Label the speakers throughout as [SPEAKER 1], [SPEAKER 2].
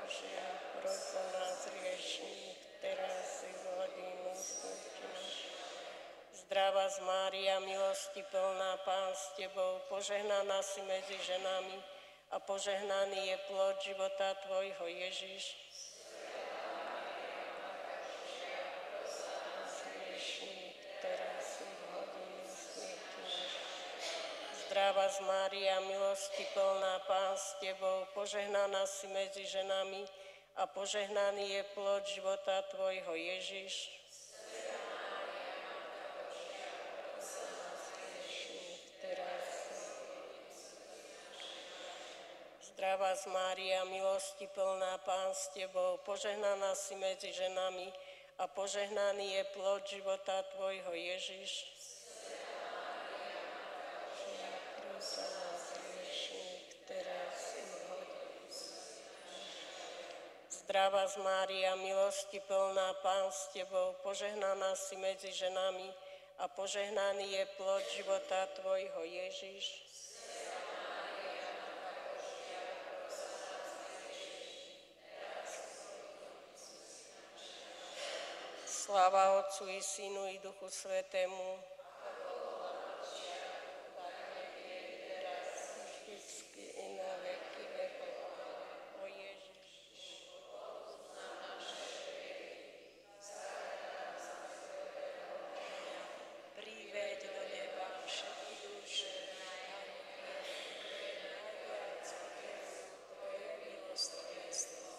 [SPEAKER 1] Božia, roď za nás hriešných, teraz i v hodinu smrti našej. Zdravá z Mária, milosti plná, Pán s Tebou, požehnaná si medzi ženami a požehnaný je plod života Tvojho, Ježiš. Zdravá z Mária, milosti plná, Pán s Tebou, požehnaná si medzi ženami a požehnaný je plod života Tvojho, Ježiš. Zdravá z Mária, milosti plná, Pán s Tebou, požehnaná si medzi ženami a požehnaný je plod života Tvojho, Ježiš. Zdravá z Mária, milosti plná, Pán s Tebou, požehnaná si medzi ženami a požehnaný je plod života Tvojho, Ježiš. Sláva Otcu i Synu i Duchu Svätému. Vždycky i na veky vekov. O Ježiš. Priveď do neba všetky duše, najviac Tvoje milosrdenstvo.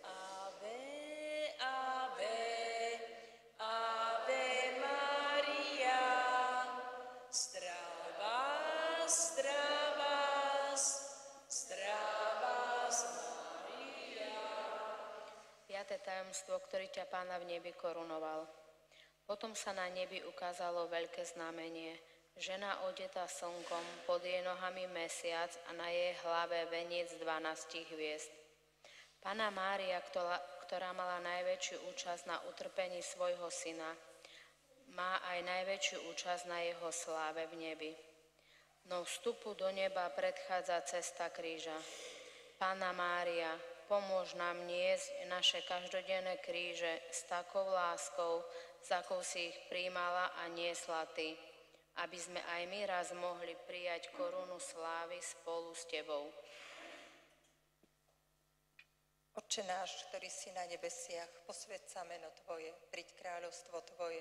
[SPEAKER 1] Ave, Ave, Ave Maria, zdravá, zdravá, zdravá Maria.
[SPEAKER 2] 5. tajomstvo, ktorý ťa Pána v nebi korunoval. Potom sa na nebi ukázalo veľké znamenie. Žena odetá slnkom, pod jej nohami mesiac a na jej hlave veniec 12 hviezd. Panna Mária, ktorá mala najväčšiu účasť na utrpení svojho syna, má aj najväčšiu účasť na jeho sláve v nebi. No vstupu do neba predchádza cesta kríža. Panna Mária, pomôž nám niesť naše každodenné kríže s takou láskou, za akou si ich prijímala a niesla Ty, aby sme aj my raz mohli prijať korunu slávy spolu s Tebou.
[SPEAKER 3] Otče náš, ktorý si na nebesiach, posväť sa meno Tvoje, príď kráľovstvo Tvoje,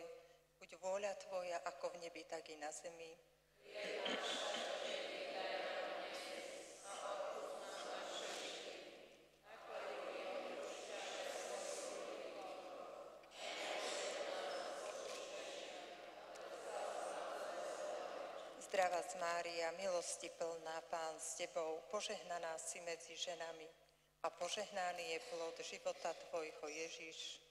[SPEAKER 3] buď vôľa Tvoja ako v nebi, tak i na zemi. Zdravá z Mária, milosti plná, Pán s Tebou, požehnaná si medzi ženami a požehnaný je plod života Tvojho, Ježiš.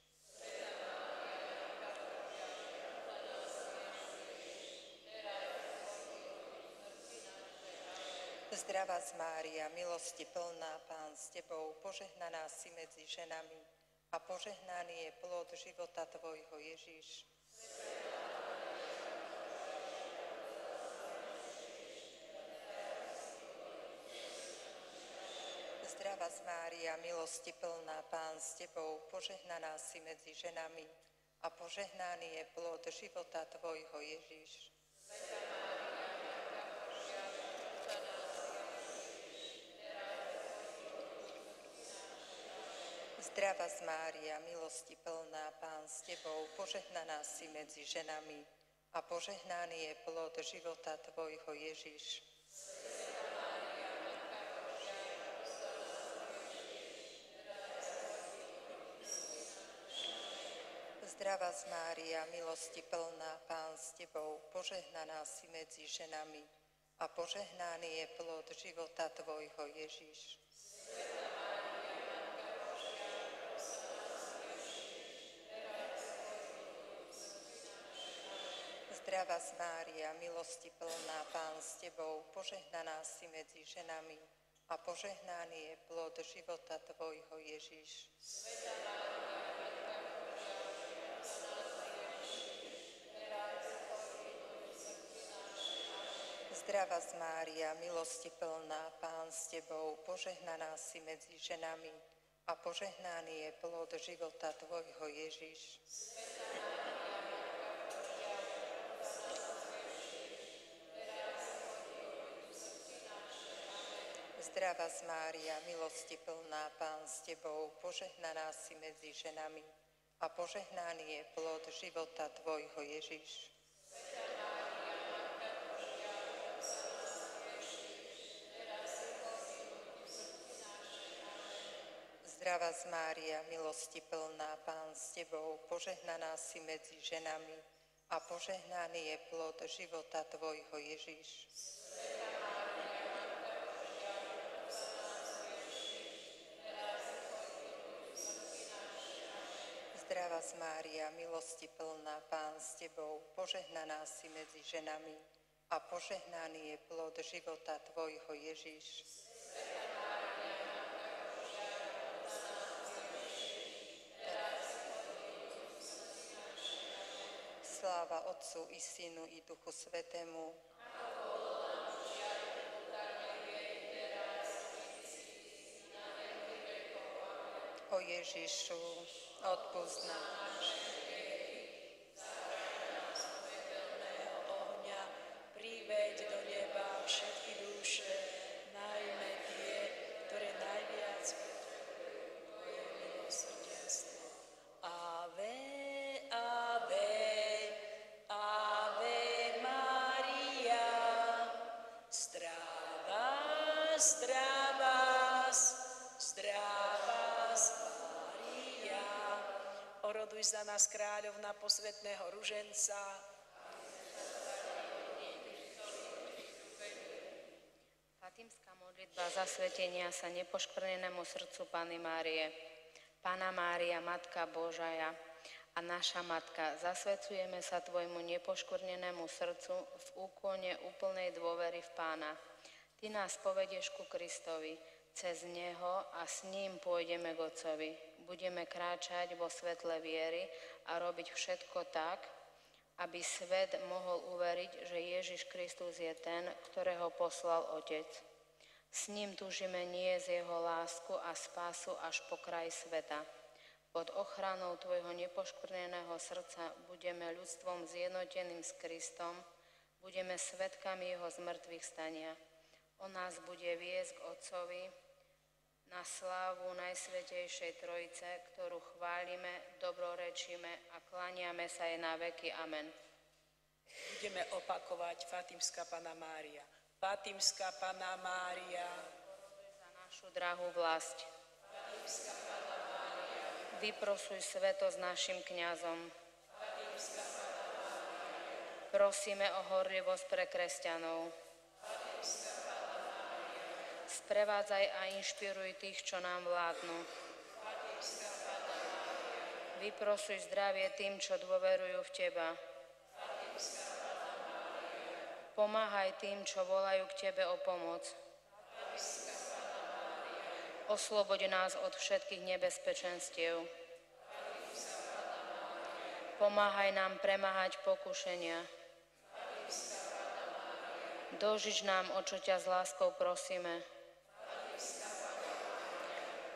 [SPEAKER 3] Zdravá z Mária, milosti plná, Pán s Tebou, požehnaná si medzi ženami a požehnaný je plod života Tvojho, Ježiš. Zdravá z Mária, milosti plná, Pán s Tebou, požehnaná si medzi ženami a požehnaný je plod života Tvojho, Ježiš. Zdravá z Mária, milosti plná, Pán s Tebou, požehnaná si medzi ženami a požehnaný je plod života Tvojho, Ježiš. Zdravá z Mária, milosti plná, Pán s Tebou, požehnaná si medzi ženami a požehnaný je plod života Tvojho, Ježiš. Zdravá z Mária, milosti plná, Pán s Tebou, požehnaná si medzi ženami a požehnaný je plod života Tvojho, Ježiš. Zdravá z Mária, milosti plná, Pán s Tebou, požehnaná si medzi ženami a požehnaný je plod života Tvojho, Ježiš. Zdravá Mária, milosti plná, Pán s Tebou, požehnaná si medzi ženami a požehnaný je plod života Tvojho, Ježiš. Zdravá Mária, milosti plná, Pán s Tebou, požehnaná si medzi ženami a požehnaný je plod života Tvojho, Ježiš. Zdravá Mária, milosti plná, Pán s Tebou, požehnaná si medzi ženami a požehnaný je plod života Tvojho, Ježiš. Sláva Otcu i Synu i Duchu Svätému. O Ježišu, odpusť nám naše hriechy, zachráň nás z pekelného ohňa, priveď do neba všetky duše, najmä tie, ktoré najviac potrebujú Tvoje milosrdenstvo. Ave, Ave, Ave Maria, zdravá, zdravá, zdravá Mária, oroduj za nás kráľovna posvätného ruženca.
[SPEAKER 2] Fatimská modlitba zasvetenia sa nepoškvrnenému srdcu Panny Márie. Panna Mária, Matka Božia a naša Matka, zasvecujeme sa Tvojmu nepoškvrnenému srdcu v úkone úplnej dôvery v Pána. Ty nás povedieš ku Kristovi, cez Neho a s ním pôjdeme k Otcovi. Budeme kráčať vo svetle viery a robiť všetko tak, aby svet mohol uveriť, že Ježiš Kristus je ten, ktorého poslal Otec. S ním túžime niesť jeho lásku a spásu až po kraj sveta. Pod ochranou Tvojho nepoškvrneného srdca budeme ľudstvom zjednoteným s Kristom, budeme svedkami jeho zmrtvých stania. On nás bude viesť k Otcovi na slávu Najsvätejšej Trojice, ktorú chválime, dobrorečíme a klaniame sa jej na veky. Amen.
[SPEAKER 4] Budeme opakovať Fatimská Panna Mária. Fatimská Panna Mária,
[SPEAKER 2] Za našu drahú vlast. Vyprosuj svetosť našim kňazom. Prosíme o horlivosť pre kresťanov. Sprevádzaj a inšpiruj tých, čo nám vládnu. Vyprosuj zdravie tým, čo dôverujú v Teba. Pomáhaj tým, čo volajú k Tebe o pomoc. Osloboď nás od všetkých nebezpečenstiev. Pomáhaj nám premáhať pokušenia. Dožič nám, o čo ťa s láskou prosíme.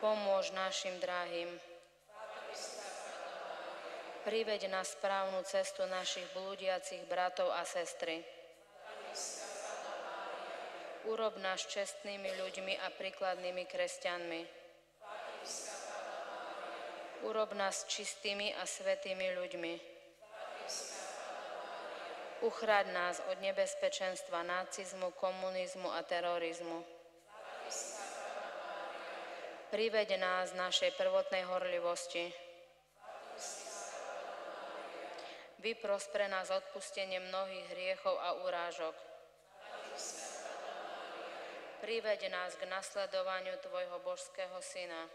[SPEAKER 2] Pomôž našim drahým. Priveď na správnu cestu našich blúdiacich bratov a sestry. Urob nás čestnými ľuďmi a príkladnými kresťanmi. Urob nás čistými a svätými ľuďmi. Uchráň nás od nebezpečenstva nacizmu, komunizmu a terorizmu. Priveď nás našej prvotnej horlivosti. Vypros pre nás odpustenie mnohých hriechov a urážok. Priveď nás k nasledovaniu Tvojho božského Syna.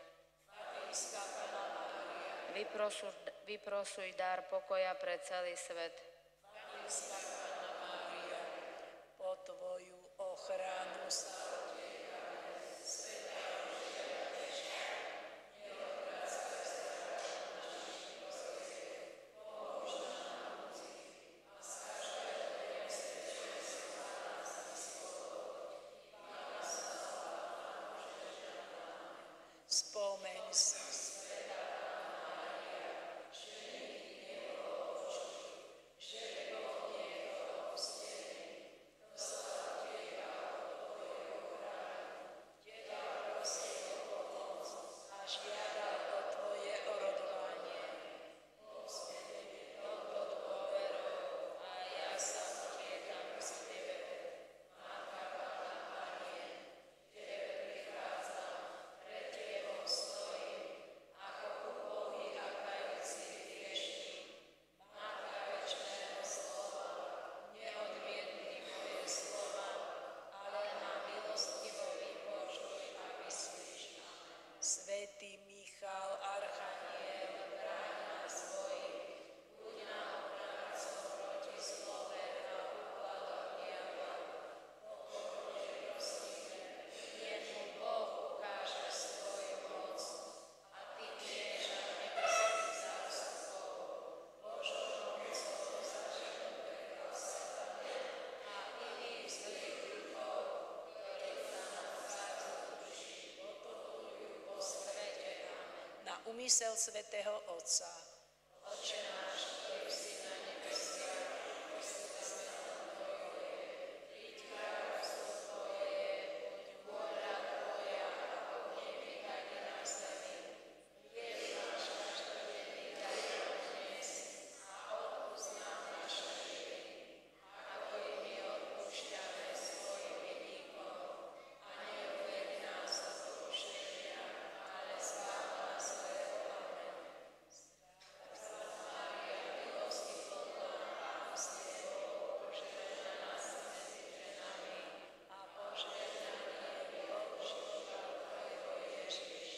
[SPEAKER 2] Vyprosuj dar pokoja pre celý svet.
[SPEAKER 4] po Tvoju ochranu spomeň si svätý Michal, archaniel, bráň nás svojich, buď nám obráncom proti zlome a úkladom diabla. Pokorne prosíme, nech mu Boh ukáže svoju moc a ty knieža nebeských zástupov, Božou mocou zažiť pekla satana a iných zlých duchov, ktorí sa nachádzajú v duši, potopujú po svete. Amen. Na úmysel svätého Otca. Otče náš, ktorý si na nebesiach, posväť sa meno Tvoje, príď kráľovstvo Tvoje, buď vôľa Tvoja, ako v nebi, tak i na zemi. Chlieb náš každodenný daj nám dnes a odpusť nám naše viny, ako i my odpúšťame svojim vinníkom. A neuveď nás do pokušenia, ale zbav nás zlého. Amen. Zdravá Mária, milosti plná, Pán s Tebou, požehnaná si medzi ženami a požehnaný je plod života Tvojho Ježiš.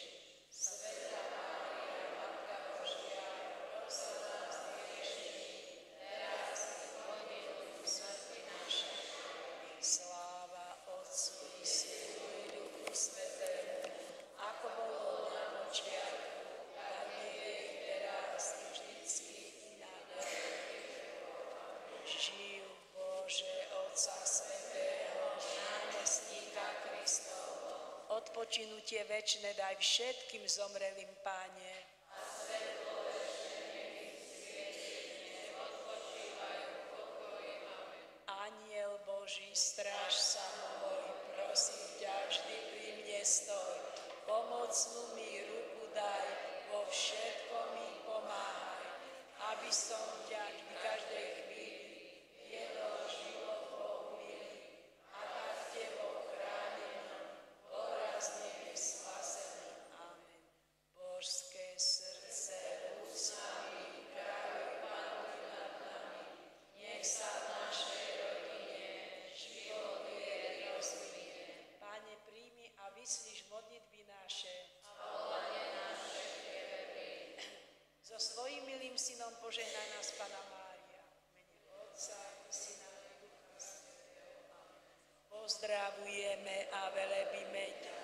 [SPEAKER 4] Svätá Mária, Matka Božia, pros za nás hriešných, teraz i v hodinu smrti našej. Sláva Otcu i Synu i Duchu Svätému, ako bolo na počiatku, tak je i teraz i vždycky i na veky. Živ Bože, Otca Svätého, námestníka Kristovo, odpočinutie večné daj všetkým zomrelým, Páne. Aniel Boží, stráž sa môj, prosím ťa, vždy pri mne stoj. Pomocnú mi ruku daj, vo všetkom mi pomáhaj, aby som ťa v každej chvíli viedol život Bohu milý a tak Tebou chránený, poraz nebes spasený. Amen. Božské srdce, buď s nami, kráľuj, panuj nad nami, nech sa v našej rodine život viery rozvinie. Pane, príjmi a vyslíš modlitby naše. A volanie naše k Tebe príjmi. So svojím milým synom požehnaj nás, Panna Mária, v mene Otca i Syna i Ducha Svätého. Amen. Pozdravujeme a velebíme ťa.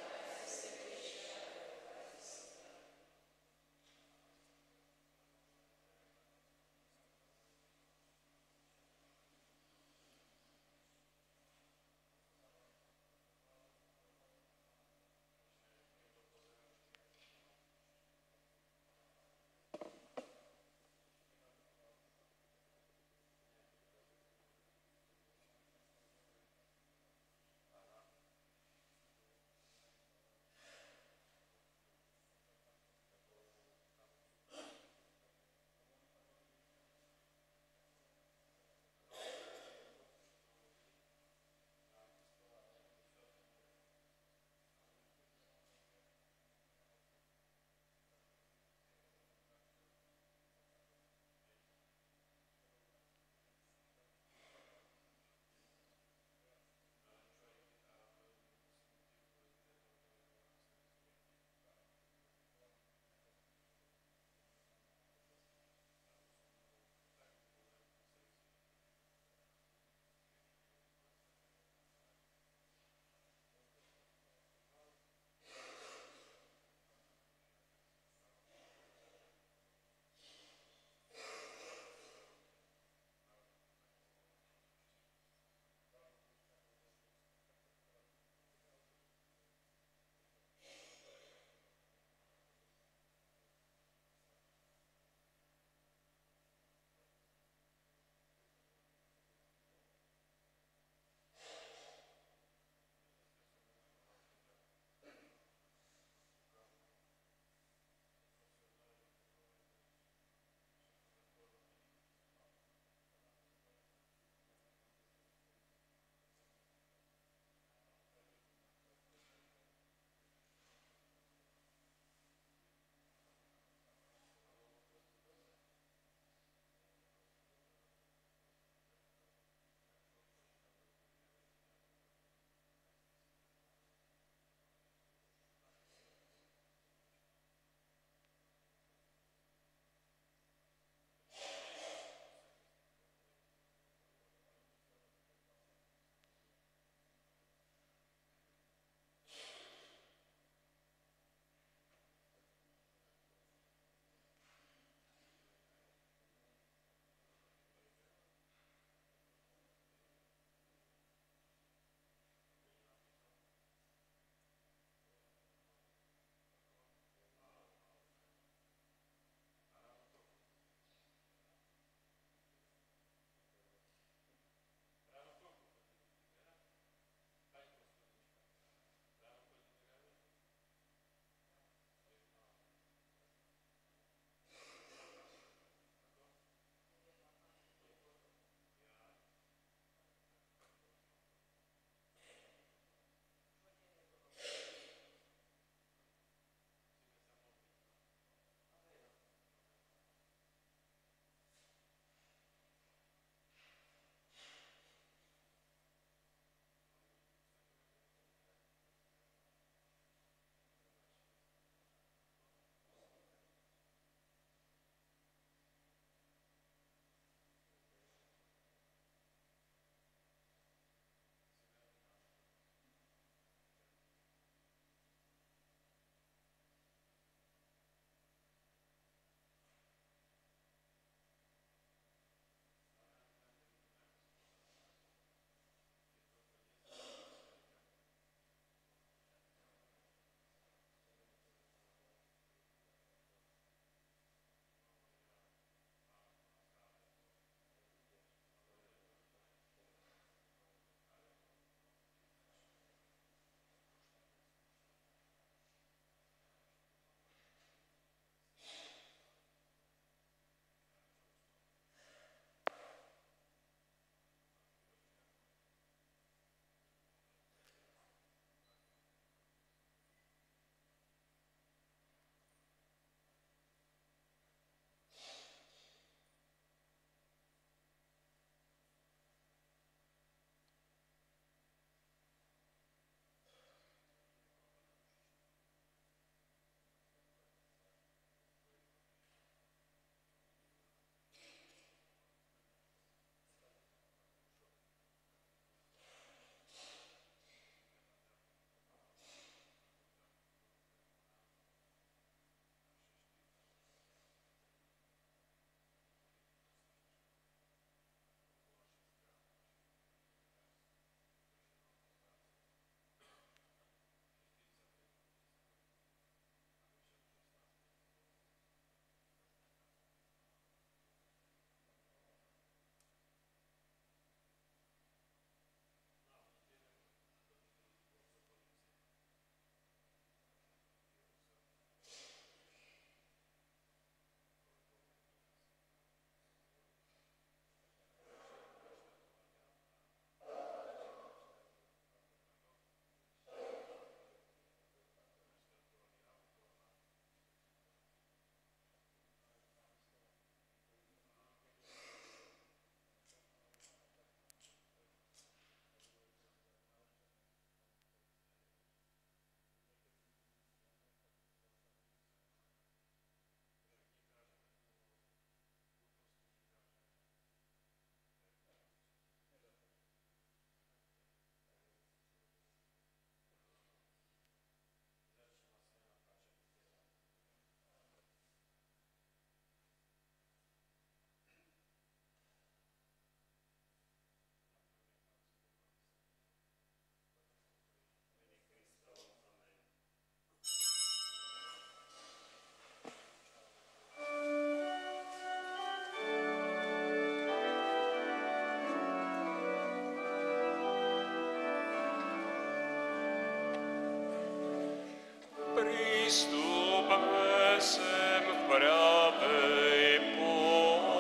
[SPEAKER 5] pravej pobožnosti,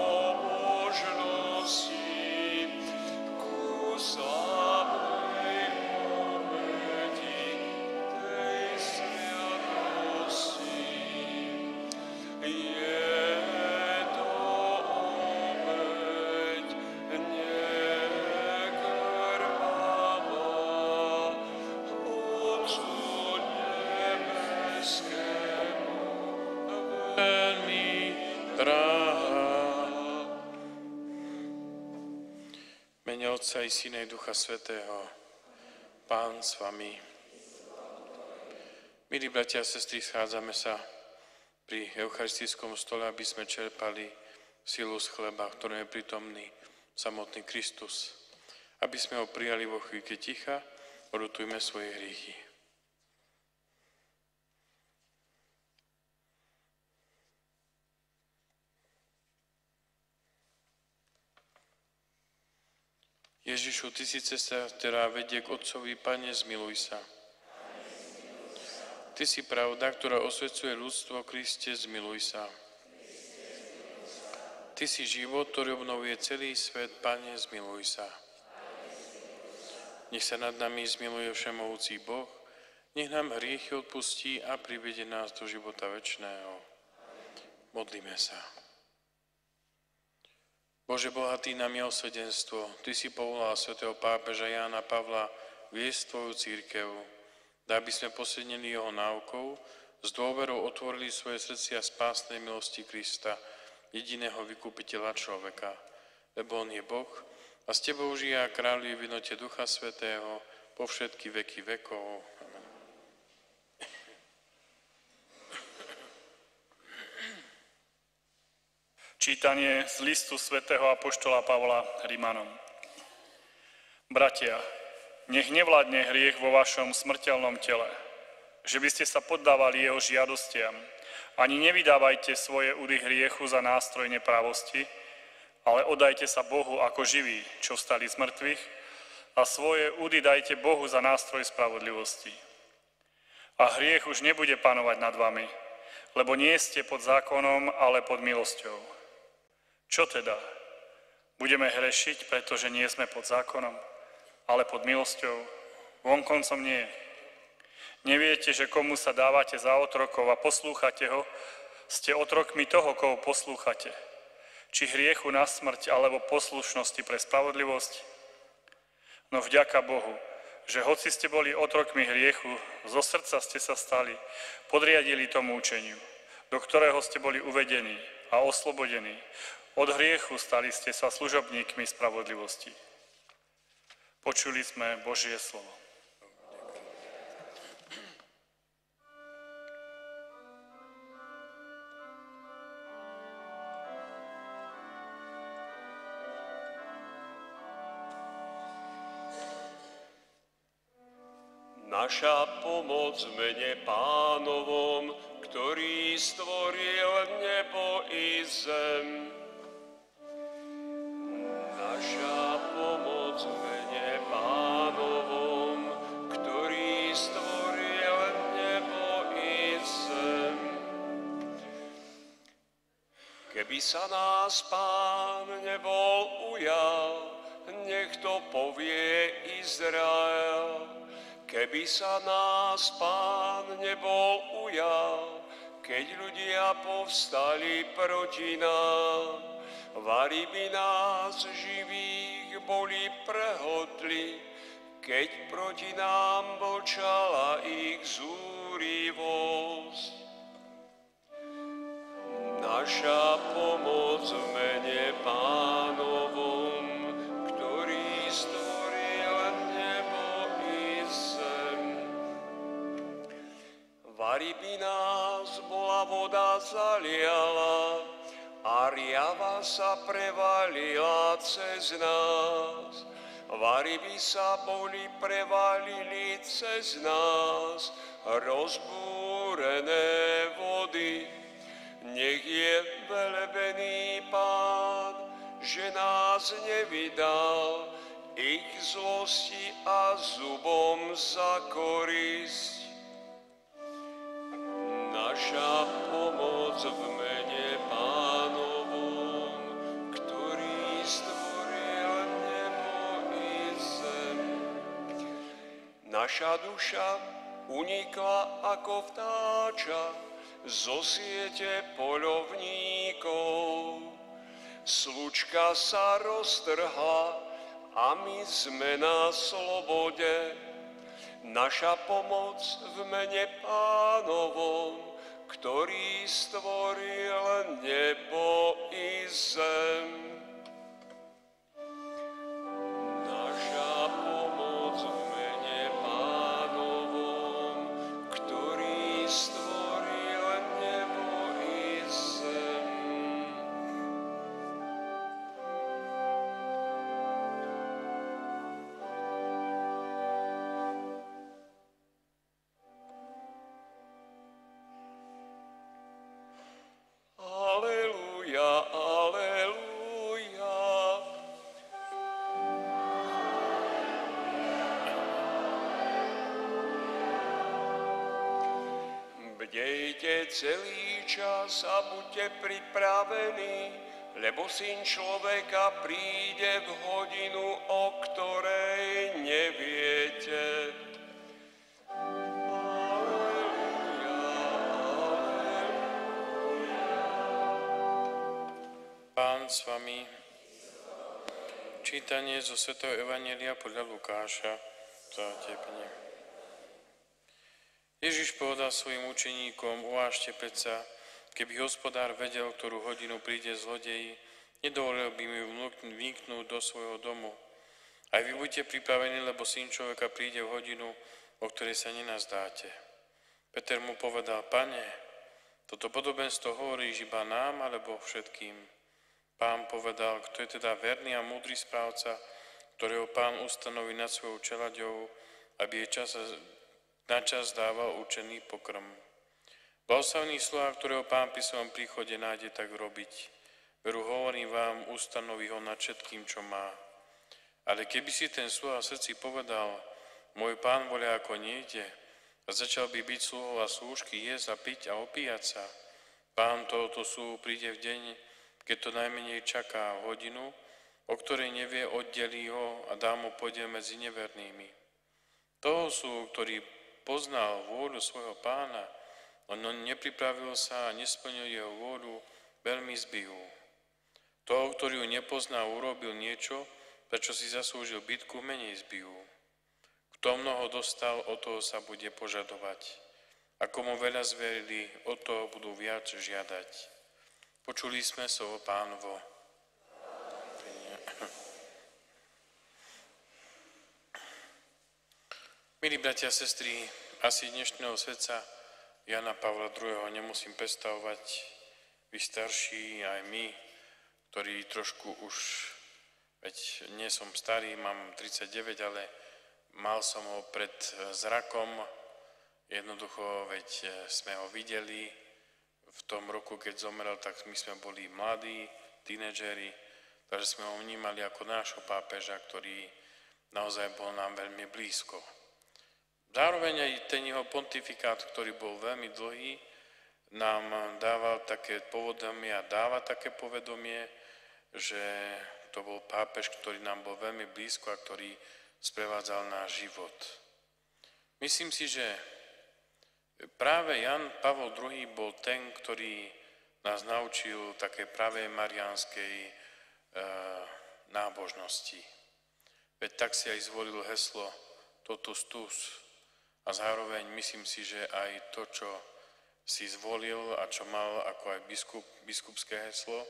[SPEAKER 5] ku samej obeti tej sviatosti. Je to obeť nekrvavá, Otcu nebeskému veľmi drahá. V mene Otca i Syna i Ducha Svätého, Pán s vami. Milí bratia a sestry, schádzame sa pri eucharistickom stole, aby sme čerpali silu z chleba, v ktorom je prítomný samotný Kristus. Aby sme ho prijali vo chvíľke ticha, odľutujme svoje hriechy. Ježišu, Ty si cesta, ktorá vedie k Otcovi, Pane, zmiluj sa. Ty si pravda, ktorá osvecuje ľudstvo, Kriste, zmiluj sa. Ty si život, ktorý obnovuje celý svet, Pane, zmiluj sa. Nech sa nad nami zmiluje všemohúci Boh, nech nám hriechy odpustí a privedie nás do života večného. Modlíme sa. Bože bohatý na milosrdenstvo, Ty si povolal svätého pápeža Jána Pavla viesť Tvoju cirkev. Daj, aby sme posilnení jeho náukou, s dôverou otvorili svoje srdcia spásnej milosti Krista, jediného vykupiteľa človeka. Lebo on je Boh a s Tebou žije a kráľuje v jednote Ducha Svätého po všetky veky vekov. Amen.
[SPEAKER 6] Čítanie z listu svätého apoštola Pavla Rimanom. Bratia, nech nevládne hriech vo vašom smrteľnom tele, že by ste sa poddávali jeho žiadostiam. Ani nevydávajte svoje údy hriechu za nástroj neprávosti, ale oddajte sa Bohu ako živí, čo vstali z mŕtvych, a svoje údy dajte Bohu za nástroj spravodlivosti. A hriech už nebude panovať nad vami, lebo nie ste pod zákonom, ale pod milosťou. Čo teda? Budeme hrešiť, pretože nie sme pod zákonom, ale pod milosťou? Vonkoncom nie. Neviete, že komu sa dávate za otrokov a poslúchate ho, ste otrokmi toho, koho poslúchate. Či hriechu na smrť, alebo poslušnosti pre spravodlivosť? No vďaka Bohu, že hoci ste boli otrokmi hriechu, zo srdca ste sa stali, podriadili tomu učeniu, do ktorého ste boli uvedení a oslobodení. Od hriechu stali ste sa služobníkmi spravodlivosti. Počuli sme Božie slovo.
[SPEAKER 5] Naša pomoc v mene Pánovom, ktorý stvoril nebo i zem. Naša pomoc v mene Pánovom, ktorý stvoril nebo i zem. Keby sa nás Pán nebol ujal, nech to povie Izrael. Keby sa nás Pán nebol ujal, keď ľudia povstali proti nám, vari by nás živých boli prehodli, keď proti nám mlčala ich zúrivosť. Naša pomoc v mene Pánovom, ktorý stvoril nebo i zem. Vari by nás bola voda zaliala a riava sa prevalila cez nás. Vari by sa boli prevalili cez nás rozbúrené vody. Nech je velebený Pán, že nás nevydal ich zlosti a zubom za korisť. Naša pomoc
[SPEAKER 7] pomoc v mene Pánovom, ktorý stvoril nebo i zem. Naša duša unikla ako vtáča zo siete poľovníkov. Slučka sa roztrhla a my sme na slobode. Naša pomoc v mene Pánovom, ktorý stvoril nebo i zem. Naša pomoc v mene Pánovom, ktorý stvoril nebo i zem. Aleluja, aleluja. Bdejte celý čas a buďte pripravení, lebo Syn človeka príde v hodinu, o ktorej neviete.
[SPEAKER 5] Pán s vami. Čítanie zo svätého Evanjelia podľa Lukáša. Za tebne. Ježiš povedal svojim učeníkom: uvážte predsa, keby hospodár vedel, ktorú hodinu príde zlodej, nedovolil by mi vniknúť do svojho domu. Aj vy buďte pripravení, lebo Syn človeka príde v hodinu, o ktorej sa nenazdáte. Peter mu povedal: Pane, toto podobenstvo hovoríš iba nám, alebo všetkým? Pán povedal: kto je teda verný a múdry správca, ktorého Pán ustanoví nad svojou čeľaďou, aby jej na čas dával určený pokrm. Blahoslavný sluha, ktorého Pán pri svojom príchode nájde tak robiť. Veru hovorím vám, ustanoví ho nad všetkým, čo má. Ale keby si ten sluha v srdci povedal: môj Pán voľa ako nejde, a začal by byť sluhov a slúžky, jesť a piť a opíjať sa, Pán tohoto sluhu príde v deň, keď to najmenej čaká, v hodinu, o ktorej nevie, oddelí ho a dá mu podiel medzi nevernými. Toho sú, ktorý poznal vôľu svojho Pána, on nepripravil sa a nesplnil jeho vôľu, veľmi zbijú. Toho, ktorý ju nepoznal, urobil niečo, prečo si zaslúžil bitku, menej zbijú. Kto mnoho dostal, o toho sa bude požadovať. Ako mu veľa zverili, o toho budú viac žiadať. Počuli sme slovo Pánovo. Milí bratia a sestry, asi dnešného svätca Jana Pavla II. Nemusím predstavovať, vy starší, aj my, ktorí trošku už, veď nie som starý, mám 39, ale mal som ho pred zrakom, jednoducho, veď sme ho videli. V tom roku, keď zomrel, tak my sme boli mladí, tínedžeri, takže sme ho vnímali ako nášho pápeža, ktorý naozaj bol nám veľmi blízko. Zároveň aj ten jeho pontifikát, ktorý bol veľmi dlhý, nám dával také povedomie a dáva také povedomie, že to bol pápež, ktorý nám bol veľmi blízko a ktorý sprevádzal náš život. Myslím si, že práve Jan Pavol II bol ten, ktorý nás naučil také pravej mariánskej nábožnosti. Veď tak si aj zvolil heslo Totus Tus a zároveň myslím si, že aj to, čo si zvolil a čo mal ako aj biskupské heslo,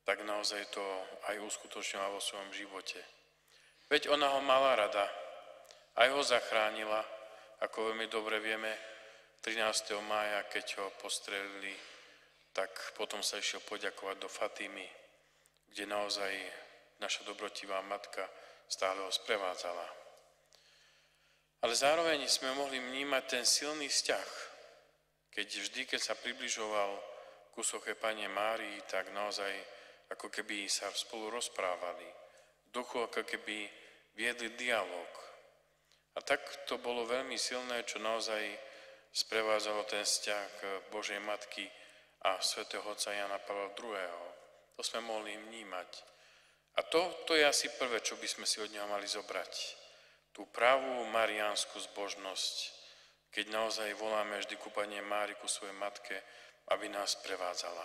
[SPEAKER 5] tak naozaj to aj uskutočnila vo svojom živote. Veď ona ho mala rada, aj ho zachránila, ako veľmi dobre vieme, 13. mája, keď ho postrelili, tak potom sa išiel poďakovať do Fatimy, kde naozaj naša dobrotivá matka stále ho sprevádzala. Ale zároveň sme mohli vnímať ten silný vzťah, keď sa približoval ku soche Panne Márii, tak naozaj ako keby sa spolu rozprávali. V duchu ako keby viedli dialog. A tak to bolo veľmi silné, čo naozaj sprevádzalo ten vzťah Božej Matky a svätého otca Jana Pavla II. To sme mohli vnímať. A to je asi prvé, čo by sme si od neho mali zobrať. Tú pravú mariánsku zbožnosť, keď naozaj voláme vždy ku Panne Márii, ku svojej matke, aby nás prevádzala.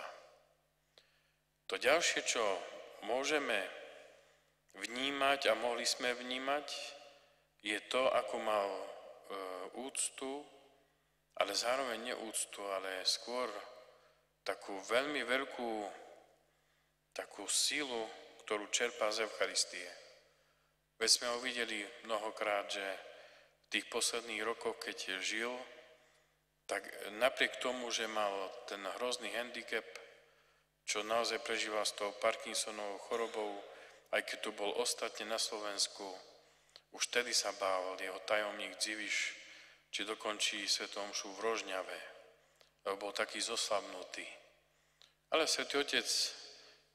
[SPEAKER 5] To ďalšie, čo môžeme vnímať a mohli sme vnímať, je to, ako mal úctu, ale zároveň neúctu, ale skôr takú veľmi veľkú takú silu, ktorú čerpá z Eucharistie. Veď sme ho videli mnohokrát, že v tých posledných rokoch, keď žil, tak napriek tomu, že mal ten hrozný handicap, čo naozaj prežíval s tou Parkinsonovou chorobou, aj keď tu bol ostatne na Slovensku, už tedy sa bál jeho tajomník Dziviš, či dokončí svätú omšu v Rožňave, lebo bol taký zoslabnutý. Ale Svätý Otec,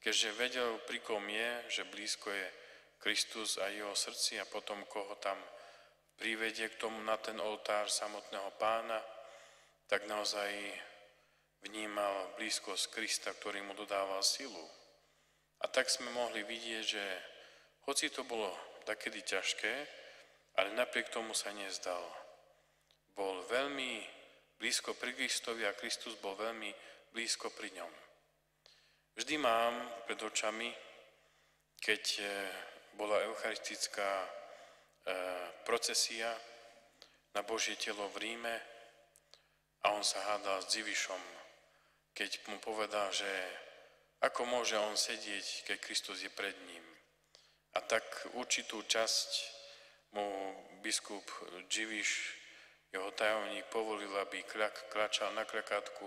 [SPEAKER 5] keďže vedel, pri kom je, že blízko je Kristus a jeho srdci a potom koho tam privedie k tomu na ten oltár samotného Pána, tak naozaj vnímal blízkosť Krista, ktorý mu dodával silu. A tak sme mohli vidieť, že hoci to bolo takedy ťažké, ale napriek tomu sa nezdal. Bol veľmi blízko pri Kristovi a Kristus bol veľmi blízko pri ňom. Vždy mám pred očami, keď bola eucharistická procesia na Božie telo v Ríme a on sa hádal s Dzivišom, keď mu povedal, že ako môže on sedieť, keď Kristus je pred ním. A tak určitú časť mu biskup Dziviš, jeho tajomník, povolil, aby kľačal na kľakátku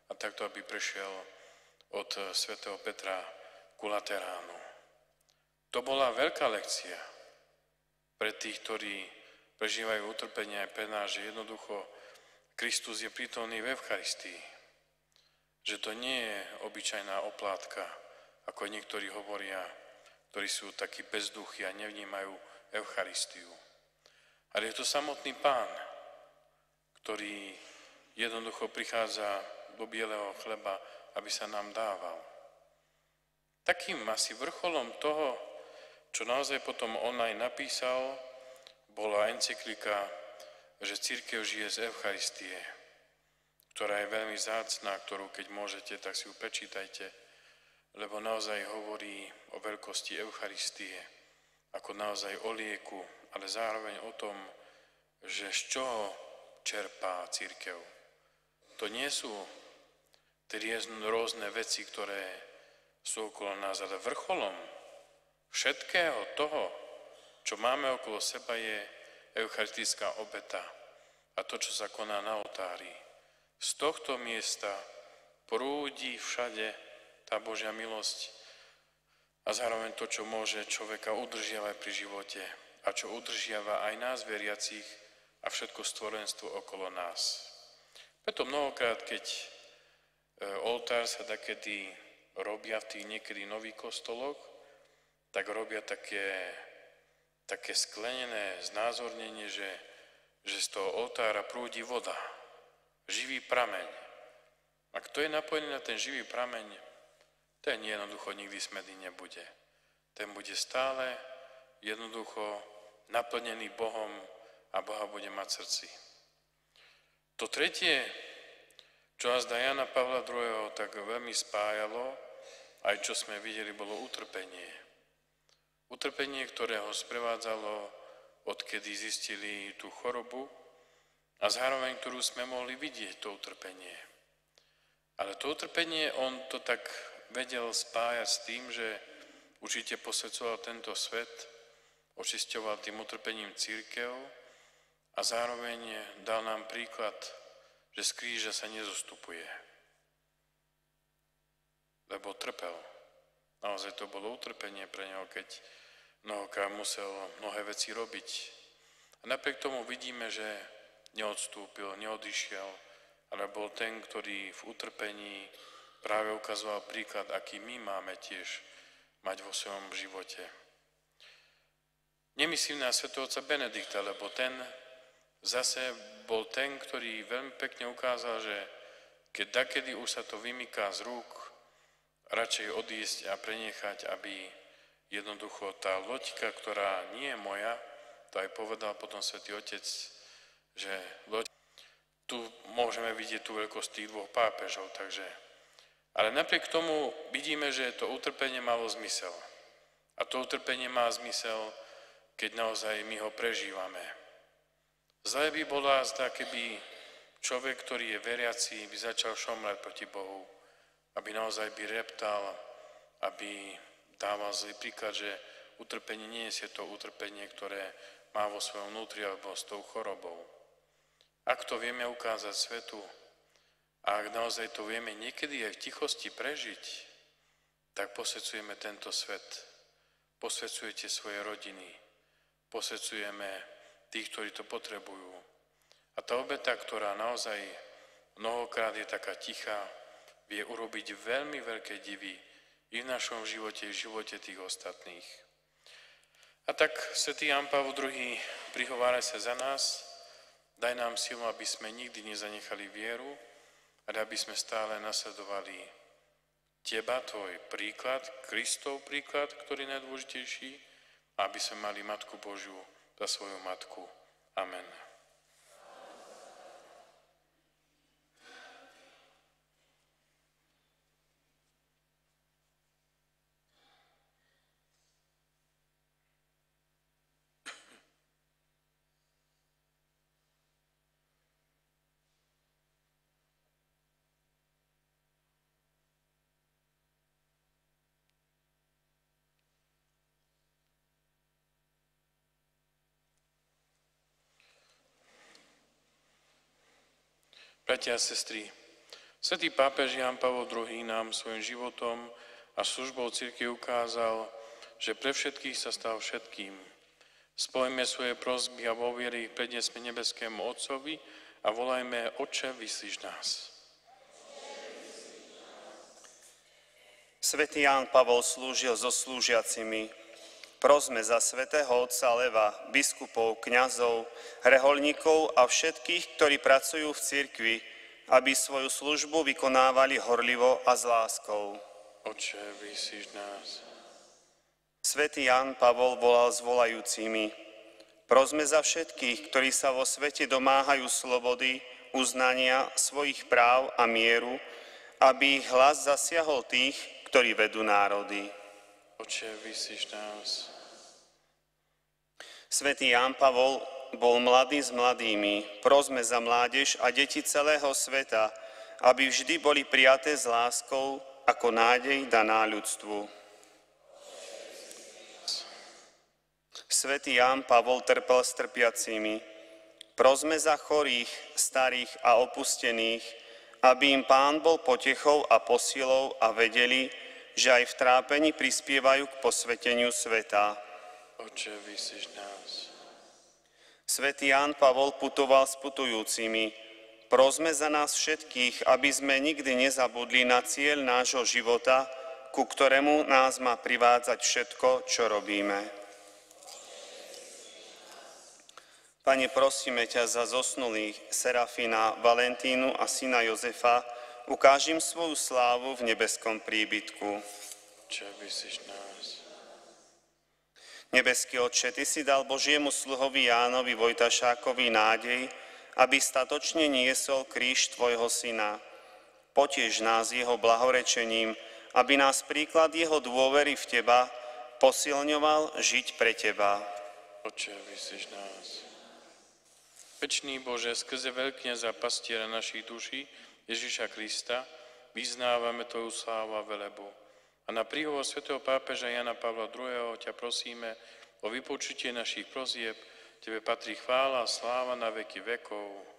[SPEAKER 5] a takto, aby prešiel od svätého Petra ku Lateránu. To bola veľká lekcia pre tých, ktorí prežívajú utrpenie aj pre nás, že jednoducho Kristus je prítomný v Eucharistii. Že to nie je obyčajná oplátka, ako niektorí hovoria, ktorí sú takí bezduchy a nevnímajú Eucharistiu. Ale je to samotný Pán, ktorý jednoducho prichádza do bieleho chleba, aby sa nám dával. Takým asi vrcholom toho, čo naozaj potom on aj napísal, bola encyklika, že cirkev žije z Eucharistie, ktorá je veľmi vzácna, ktorú keď môžete, tak si ju prečítajte, lebo naozaj hovorí o veľkosti Eucharistie, ako naozaj o lieku, ale zároveň o tom, že z čoho čerpá cirkev. To nie sú tie rôzne veci, ktoré sú okolo nás, ale vrcholom všetkého toho, čo máme okolo seba, je eucharistická obeta a to, čo sa koná na oltári. Z tohto miesta prúdi všade tá Božia milosť a zároveň to, čo môže človeka udržiavať pri živote a čo udržiava aj nás veriacich a všetko stvorenstvo okolo nás. Preto mnohokrát, keď oltár sa takedy robia v tých niekedy nových kostoloch, tak robia také sklenené znázornenie, že z toho oltára prúdi voda, živý prameň. A kto je napojený na ten živý prameň, ten jednoducho nikdy smedný nebude. Ten bude stále jednoducho naplnený Bohom a Boha bude mať v srdci. To tretie, čo azda Jana Pavla II. Tak veľmi spájalo, aj čo sme videli, bolo utrpenie. Utrpenie, ktoré ho sprevádzalo, odkedy zistili tú chorobu a zároveň, ktorú sme mohli vidieť, to utrpenie. Ale to utrpenie, on to tak vedel spájať s tým, že určite posvedcoval tento svet, očisťoval tým utrpením cirkev a zároveň dal nám príklad, že z kríža sa nezostupuje. Lebo trpel. Naozaj to bolo utrpenie pre neho, keď mnohokrát musel mnohé veci robiť. A napriek tomu vidíme, že neodstúpil, neodišiel, ale bol ten, ktorý v utrpení práve ukazoval príklad, aký my máme tiež mať vo svojom živote. Nemyslím na svätého otca Benedikta, lebo ten zase bol ten, ktorý veľmi pekne ukázal, že keď dakedy už sa to vymyká z rúk, radšej odísť a prenechať, aby jednoducho tá loďka, ktorá nie je moja, to aj povedal potom Svätý Otec, že loď, tu môžeme vidieť tú veľkosť tých dvoch pápežov, takže. Ale napriek tomu vidíme, že to utrpenie malo zmysel. A to utrpenie má zmysel, keď naozaj my ho prežívame. Zle by bola zdá, keby človek, ktorý je veriaci, by začal šomrať proti Bohu, aby naozaj by reptal, aby dával zlý príklad, že utrpenie nie je to utrpenie, ktoré má vo svojom vnútri alebo s tou chorobou. Ak to vieme ukázať svetu a ak naozaj to vieme niekedy aj v tichosti prežiť, tak posvedzujeme tento svet. Posvedzujete svoje rodiny. Posvedzujeme tých, ktorí to potrebujú. A tá obeta, ktorá naozaj mnohokrát je taká tichá, vie urobiť veľmi veľké divy i v našom živote, i v živote tých ostatných. A tak svätý Ján Pavol II prihovára sa za nás, daj nám silu, aby sme nikdy nezanechali vieru, ale aby sme stále nasledovali teba, tvoj príklad, Kristov príklad, ktorý je najdôležitejší, a aby sme mali Matku Božiu za svoju matku. Amen. Bratia a sestry, svätý pápež Ján Pavol II nám svojim životom a službou cirkvi ukázal, že pre všetkých sa stal všetkým. Spojme svoje prosby a vo viere ich prednesme nebeskému Otcovi a volajme: Otče, vyslíš nás.
[SPEAKER 8] Svätý Ján Pavol slúžil so slúžiacimi. Prosme za svätého otca Leva, biskupov, kňazov, rehoľníkov a všetkých, ktorí pracujú v cirkvi, aby svoju službu vykonávali horlivo a s láskou.
[SPEAKER 5] Otče, vyslíš nás.
[SPEAKER 8] Svätý Ján Pavol volal s volajúcimi. Prosme za všetkých, ktorí sa vo svete domáhajú slobody, uznania svojich práv a mieru, aby ich hlas zasiahol tých, ktorí vedú národy.
[SPEAKER 5] Otče, vyslíš nás.
[SPEAKER 8] Svätý Ján Pavol bol mladý s mladými. Prosme za mládež a deti celého sveta, aby vždy boli prijaté s láskou ako nádej daná ľudstvu. Svätý Ján Pavol trpel s trpiacimi. Prosme za chorých, starých a opustených, aby im Pán bol potechou a posilou a vedeli, že aj v trápení prispievajú k posveteniu sveta.
[SPEAKER 5] Otče, vyslíš nás.
[SPEAKER 8] Svätý Ján Pavol putoval s putujúcimi. Prosme za nás všetkých, aby sme nikdy nezabudli na cieľ nášho života, ku ktorému nás má privádzať všetko, čo robíme. Pane, prosíme ťa za zosnulých Serafina, Valentínu a syna Jozefa, ukáž im svoju slávu v nebeskom príbytku.
[SPEAKER 5] Otče, vyslíš nás.
[SPEAKER 8] Nebeský Otče, Ty si dal Božiemu sluhovi Jánovi Vojtašákovi nádej, aby statočne niesol kríž Tvojho syna. Potiež nás jeho blahorečením, aby nás príklad jeho dôvery v Teba posilňoval žiť pre Teba.
[SPEAKER 5] Otče, vyslíš nás. Večný Bože, skrze veľkňaza pastiera našich duší, Ježiša Krista, vyznávame Tvoju slávu a velebu. A na príhovor svätého pápeža Jana Pavla II. Ťa prosíme o vypočutie našich prosieb. Tebe patrí chvála a sláva na veky vekov.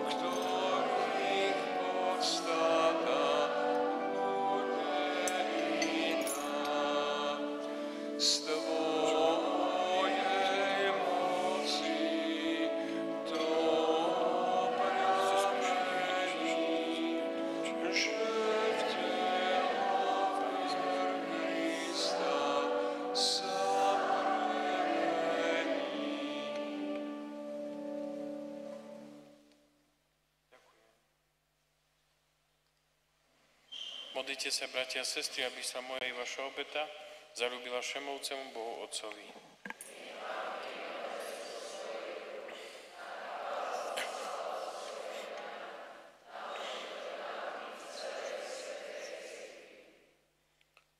[SPEAKER 7] Ktorých
[SPEAKER 5] Modlite sa, bratia a sestry, aby sa moja i vaša obeta zaľúbila všemovcemu Bohu Otcovi.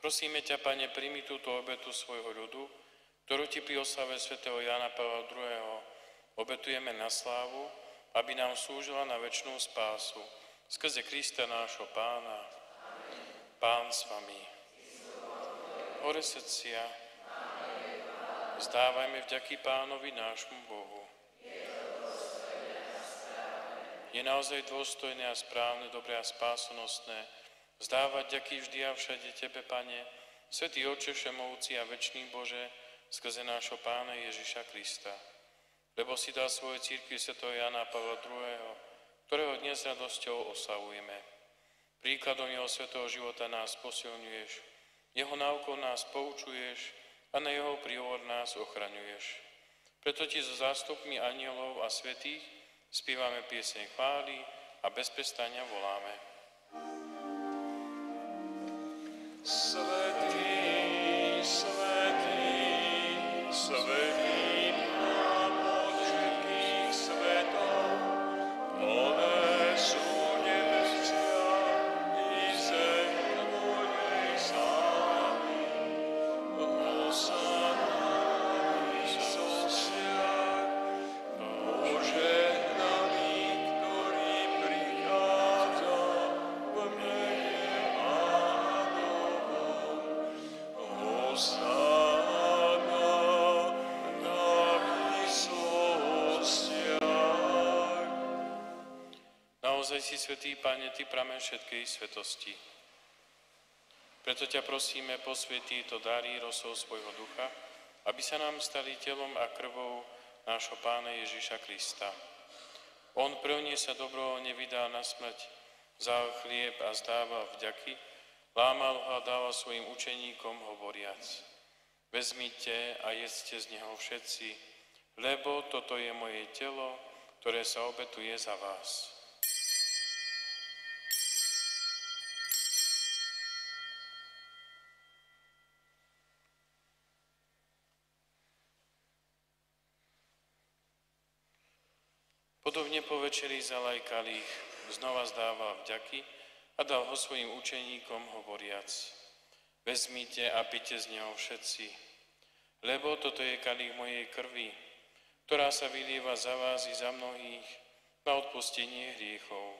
[SPEAKER 5] Prosíme ťa, Pane, príjmi túto obetu svojho ľudu, ktorú ti pri oslave svätého Jána Pavla II. Obetujeme na slávu, aby nám slúžila na večnú spásu. Skrze Krista nášho Pána. Pán s vami. Hore srdcia. Zdávajme vďaky Pánovi nášmu Bohu. Je naozaj dôstojné a správne, dobré a spásonosné vzdávať vďaky vždy a všade Tebe, Pane, Svätý Otče všemovúci a večný Bože, skrze nášho Pána Ježiša Krista. Lebo si dal svojej cirkvi svätého Jána Pavla II., ktorého dnes radosťou oslavujeme. Príkladom jeho svätého života nás posilňuješ, jeho náukou nás poučuješ a na jeho príhovor nás ochraňuješ. Preto ti so zástupmi anielov a svätých spívame pieseň chvály a bez prestania voláme.
[SPEAKER 7] Svätý, svätý, svätý Pán od všetkých svetov, plné sú nebesia i zem tvojej slávy. Hosanna výsostniach, požehnaný, ktorý prichádza v mene
[SPEAKER 5] Naozaj si svätý, Pane, Ty prameň všetkej svetosti. Preto ťa prosíme, posvätí to dary rosou svojho ducha, aby sa nám stali telom a krvou nášho Pána Ježiša Krista. On prvne sa dobrovoľne vydal na smrť, vzal chlieb a zdával vďaky, lámal ho a dával svojim učeníkom hovoriac: Vezmite a jedzte z neho všetci, lebo toto je moje telo, ktoré sa obetuje za vás. Podobne po večeri zalaj kalich, znova zdával vďaky a dal ho svojim učeníkom hovoriac: Vezmite a pite z neho všetci, lebo toto je kalich mojej krvi, ktorá sa vylieva za vás i za mnohých na odpustenie hriechov.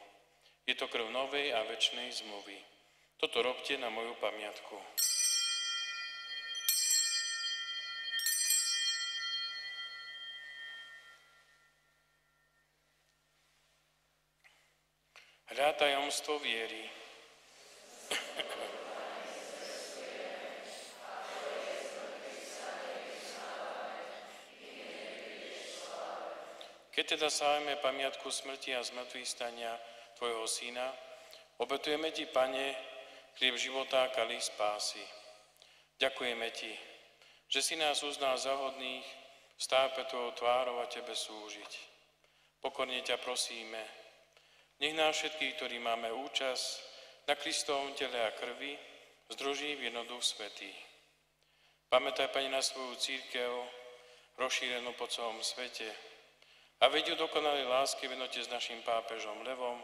[SPEAKER 5] Je to krv novej a večnej zmluvy. Toto robte na moju pamiatku. Hľa tajomstvo viery. Keď teda slávime pamiatku smrti a zmŕtvychvstania Tvojho Syna, obetujeme Ti, Pane, chlieb života a kalich spásy. Ďakujeme Ti, že si nás uznal za hodných stáť pred Tvojou tvárou a Tebe slúžiť. Pokorne ťa prosíme, nech nás všetkých, ktorí máme účasť na Kristovom tele a krvi, združí v jednoduch svätý. Pamätaj, Pane, na svoju cirkev, rozšírenú po celom svete, a veď ju dokonalej lásky v jednote s našim pápežom Levom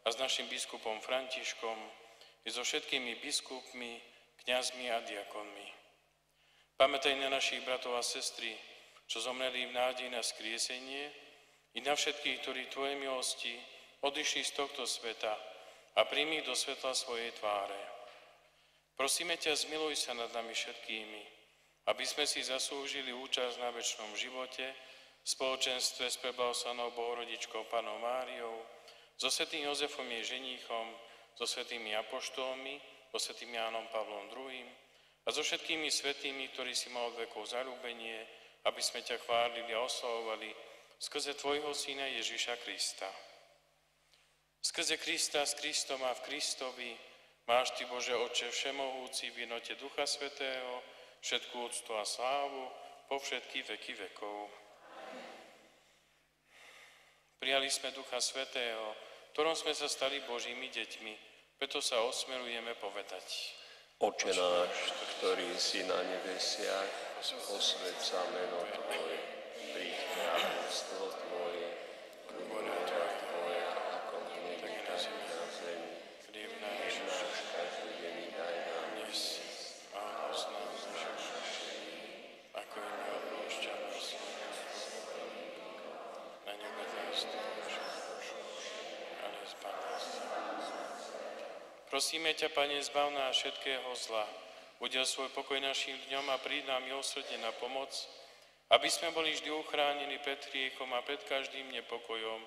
[SPEAKER 5] a s našim biskupom Františkom i so všetkými biskupmi, kňazmi a diakonmi. Pamätaj na našich bratov a sestry, čo zomreli v nádeji na skriesenie, i na všetkých, ktorí Tvoje milosti odišli z tohto sveta a príjmi do svetla svojej tváre. Prosíme ťa, zmiluj sa nad nami všetkými, aby sme si zaslúžili účasť na večnom živote, v spoločenstve s preblahoslavenou Bohorodičkou Pannou Máriou, so svätým Jozefom jej ženíchom, so svätými apoštolmi, so svätým Jánom Pavlom II. A so všetkými svätými, ktorí si mal od vekov zaľúbenie, aby sme ťa chválili a oslavovali skrze Tvojho Syna Ježiša Krista. Skrze Krista, s Kristom a v Kristovi máš Ty, Bože Otče všemohúci, v jednote Ducha Svätého, všetku úctu a slávu po všetky veky vekov. Prijali sme Ducha Svätého, ktorom sme sa stali Božími deťmi. Preto sa osmelujeme povedať.
[SPEAKER 7] Oče náš, ktorý si na nebesiach, posväť sa meno Tvoje, príď kráľovstvo Tvoje, vôľa Tvoja, ako v nebi, tak na zemi.
[SPEAKER 5] Chlieb náš
[SPEAKER 7] Každodenný daj nám
[SPEAKER 5] dnes a odpusť nám naše hriechy, ako i my odpúšťame svojim hriechom. Na nebezpečnosti naše a nezbav nás. Prosíme ťa, Pane, zbav nás všetkého zla. Udel svoj pokoj našim dňom a príď nám milosrdne na pomoc, aby sme boli vždy uchránení pred hriechom a pred každým nepokojom,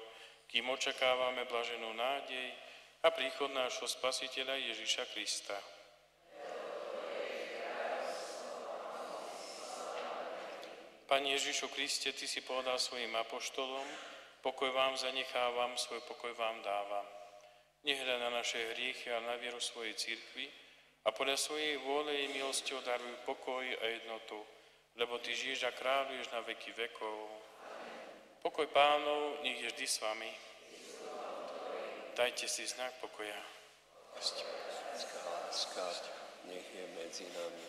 [SPEAKER 5] kým očakávame blaženú nádej a príchod nášho Spasiteľa Ježiša Krista. Pane Ježišu Kriste, Ty si povedal svojim apoštolom, pokoj vám zanechávam, svoj pokoj vám dávam. Nehľad na naše hriechy, ale na vieru svojej cirkvi a podľa svojej vôle jej milosťou daruj pokoj a jednotu, lebo Ty žiješ a kráľuješ na veky vekov. Pokoj Pánov, nech je vždy s vami. Dajte si znak pokoja.
[SPEAKER 7] Láska, nech je medzi nami.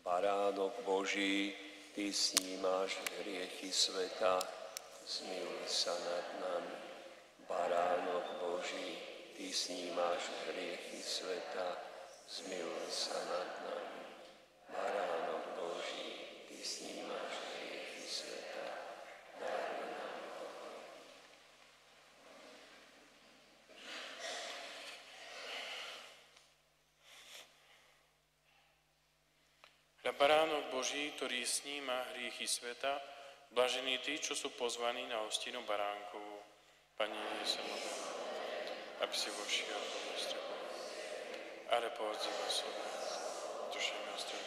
[SPEAKER 7] Baránok Boží, Ty snímáš hriechy sveta, zmiluj sa nad nami. Baránok Boží, Ty snímáš hriechy sveta, zmiluj sa nad nami. Baránok Boží, Ty snímáš hriechy sveta, daruj nám pokoj.
[SPEAKER 5] Hľa Baránok Boží, ktorý sníma hriechy sveta, blažení tí, čo sú pozvaní na hostinu Baránkovú. Pani, nie som aby si vošiel do strechu, ale povedzíva sobie, duše milostivý.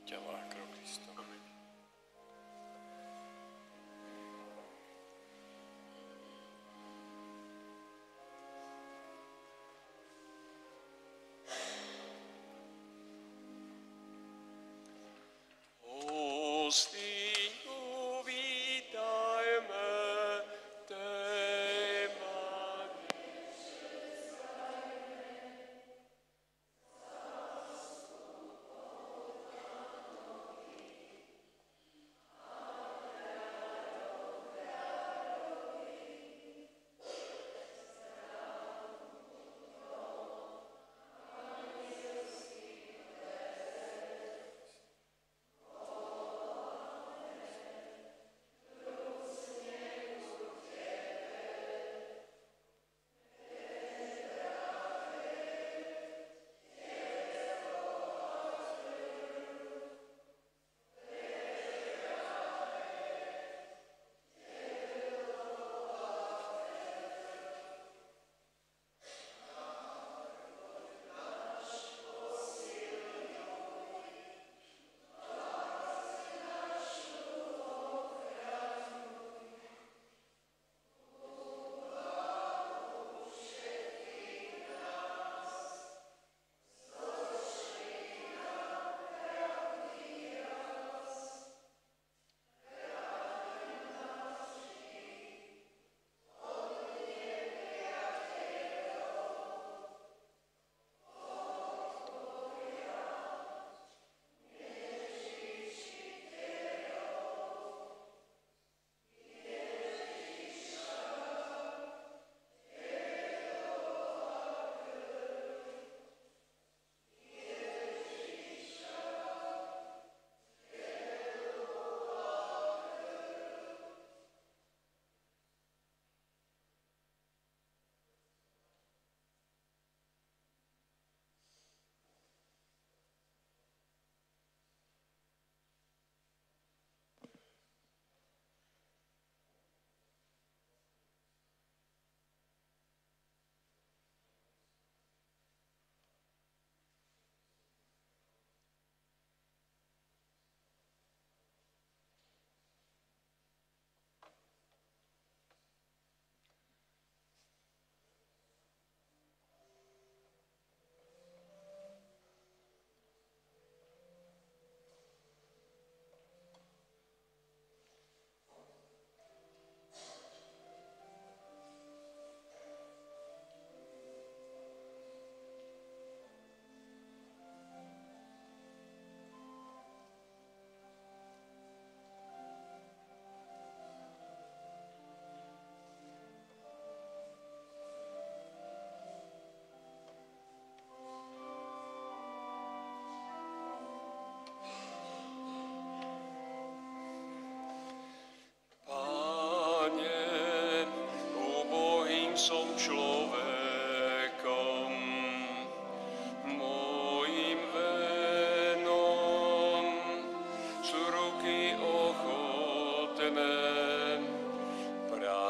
[SPEAKER 5] Tela a krv Kristova.
[SPEAKER 7] Hostínu vítajme, téma.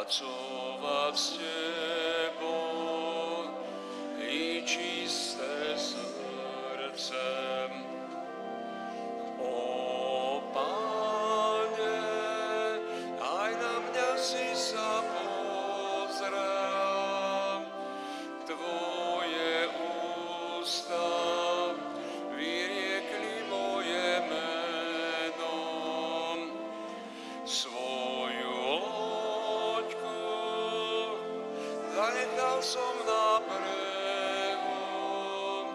[SPEAKER 7] pracovať s Tebou i čisté srdce. O Pane, aj na mňa si sa pozrel, Tvoje ústa vyriekli moje meno. Svoju loďku zanechal som na brehu,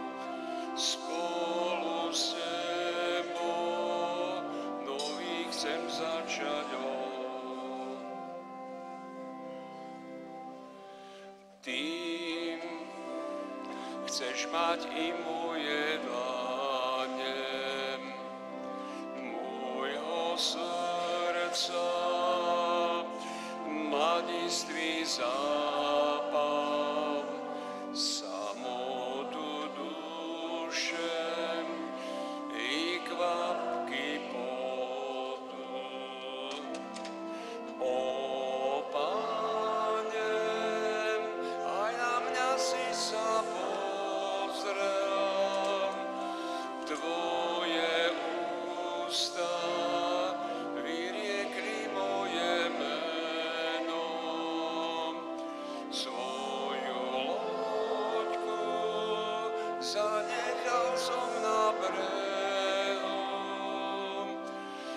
[SPEAKER 7] spolu s Tebou nový chcem začať. Tým chceš mať i moje dlane, môjho srdca, mladistvý zápal, samotu duše i kvapky potu. O Pane, aj na mňa si sa pozrel, Tvoje ústa vyriekli moje meno. Svoju loďku zanechal som na brehu,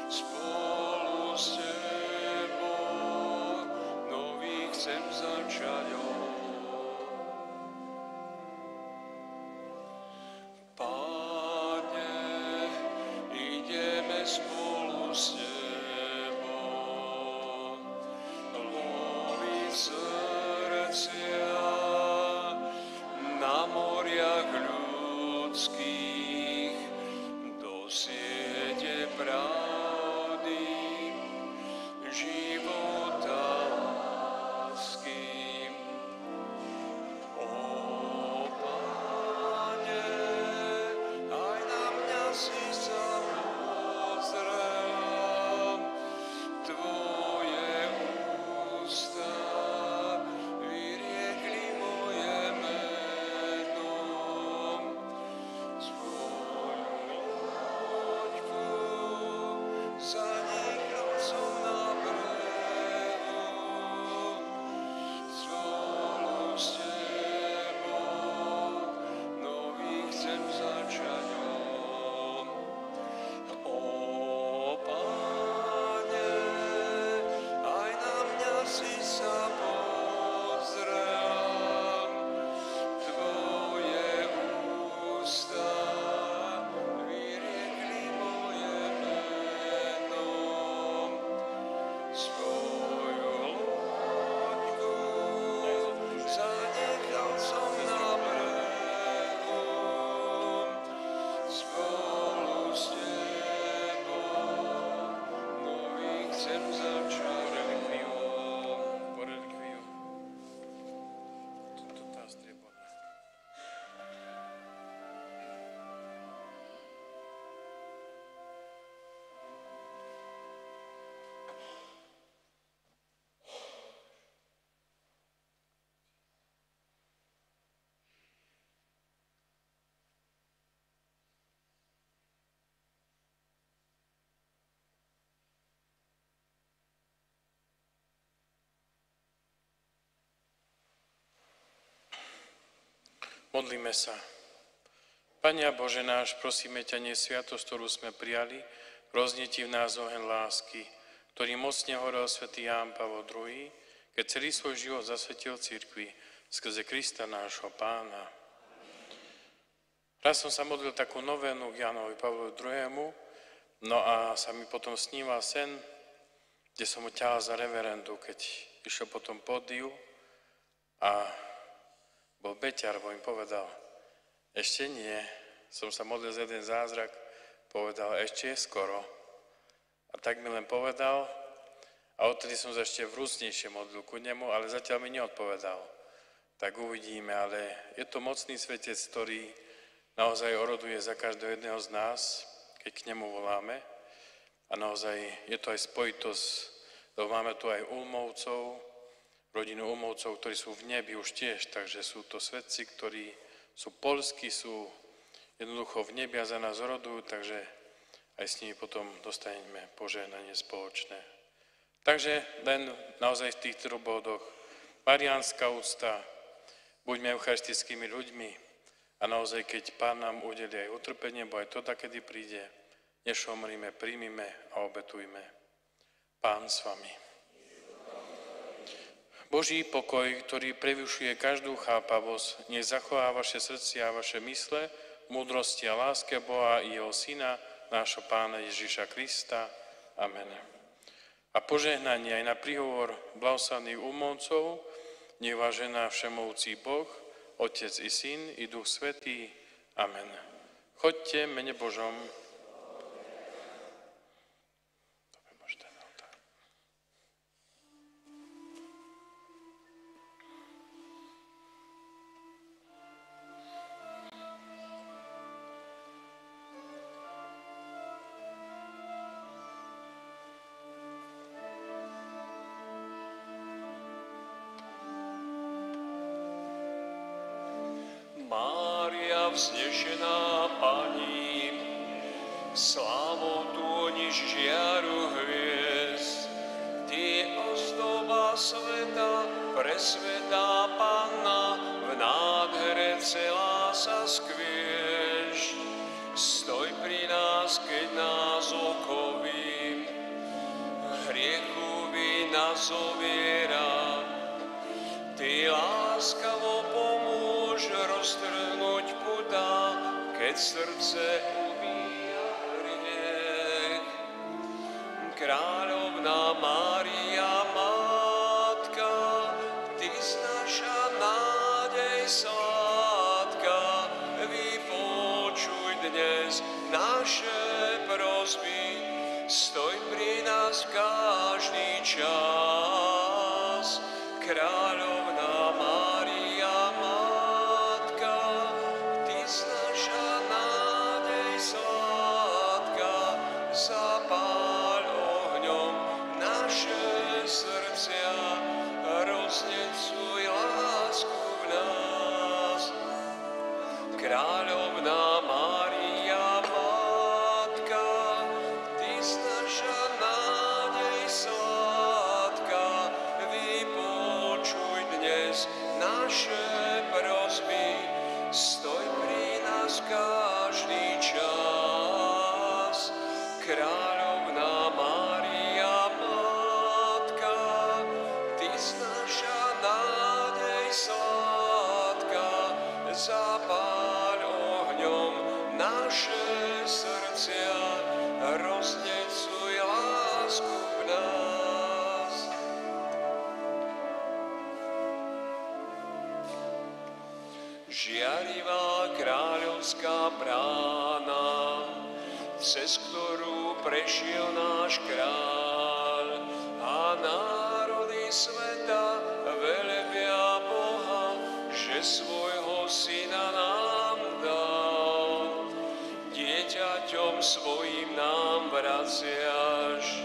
[SPEAKER 7] spolu s Tebou nový chcem začať. Páne, ideme spolu s Tebou, loviť srdcia na moriach ľudských, do siete pravdy, života lásky. O Pane, aj na mňa si sa pozrel, Tvoje ústa vyriekli moje meno. Svoju loďku zanechal som na brehu, spolu s Tebou nový chcem začať. O Pane, aj na mňa si sa pozrel, Tvoje ústa vyriekli moje meno. Svoju loďku zanechal som na brehu, spolu s Tebou nový chcem začať.
[SPEAKER 5] Po relikviu. Toto tá strieborná. Modlíme sa. Pane a Bože náš, prosíme ťa, nie sviatosť, ktorú sme prijali, roznieti v nás oheň lásky, ktorý mocne horel svätý Ján Pavol II, keď celý svoj život zasvetil cirkvi skrze Krista nášho Pána. Raz som sa modlil takú novénu k Jánovi Pavlovi II, no a sa mi potom sníval sen, kde som ho ťahal za reverendu, keď išiel po tom pódiu a bol beťar, bo im povedal, ešte nie, som sa modlil za jeden zázrak, povedal, ešte je skoro. A tak mi len povedal a odtedy som sa ešte vrúcnejšie modlil ku nemu, ale zatiaľ mi neodpovedal. Tak uvidíme, ale je to mocný svetec, ktorý naozaj oroduje za každého jedného z nás, keď k nemu voláme. A naozaj je to aj spojitosť, lebo máme tu aj Ulmovcov, rodinu umovcov, ktorí sú v nebi už tiež, takže sú to svetci, ktorí sú poľskí, sú jednoducho v nebi a za nás rodujú, takže aj s nimi potom dostaneme požehnanie spoločné. Takže len naozaj v týchto bodoch mariánska úcta, buďme eucharistickými ľuďmi a naozaj, keď Pán nám udeli aj utrpenie, bo aj to takedy príde, nešomrime, príjmime a obetujme. Pán s vami. Boží pokoj, ktorý prevyšuje každú chápavosť, nech zachová vaše srdcia a vaše mysle, múdrosti a láske Boha i jeho Syna, nášho Pána Ježiša Krista. Amen. A požehnanie aj na príhovor blahoslavných umovcov, nech vás žehná všemovúci Boh, Otec i Syn i Duch Svätý. Amen. Choďte, mene Božom.
[SPEAKER 7] Mária vznešená Pani, slávou túniš žiaru hviezd, Ty ozdoba sveta, presvetá Panna, v nádhere celá sa skvieš. Stoj pri nás, keď nás okovím, hriechu vina zoviera. Ty láskavo pomôž roztrhnúť putá, keď srdce ubíja hriech. Kráľovná Mária, Mátka, Ty naša nádej sladká, vypočuj dnes naše prosby, stoj pri nás každý čas. Kráľovná Mária, Mátka, Ty naša nádej sladká, zapáľ ohňom naše srdcia, roznecuj lásku v nás. Kráľovná Mária, Mátka, Ty naša nádej sladká, vypočuj dnes naše prosby, stoj pri nás každý čas. Kráľovná Mária, Mátka, Ty naša nádej sladká, zapáľ ohňom naše srdcia, roznecuj lásku v nás. Žiarivá kráľovská brána, cez ktorú prešiel náš kráľ, a národy sveta velebia Boha, že svojho syna nám dal. Dieťaťom svojim nám vraciaš,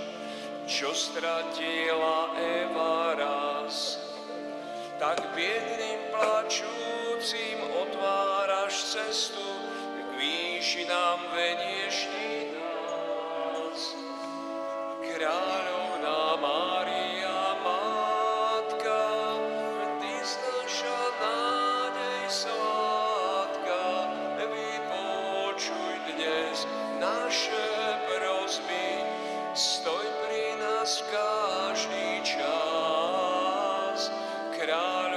[SPEAKER 7] čo stratila Eva raz. Tak biedným plačúcim otváraš cestu, k výšinám venieš nás. Kráľovná Mária, Mátka, Ty naša nádej sladká, vypočuj dnes naše prosby, stoj pri nás každý čas. Kráľovná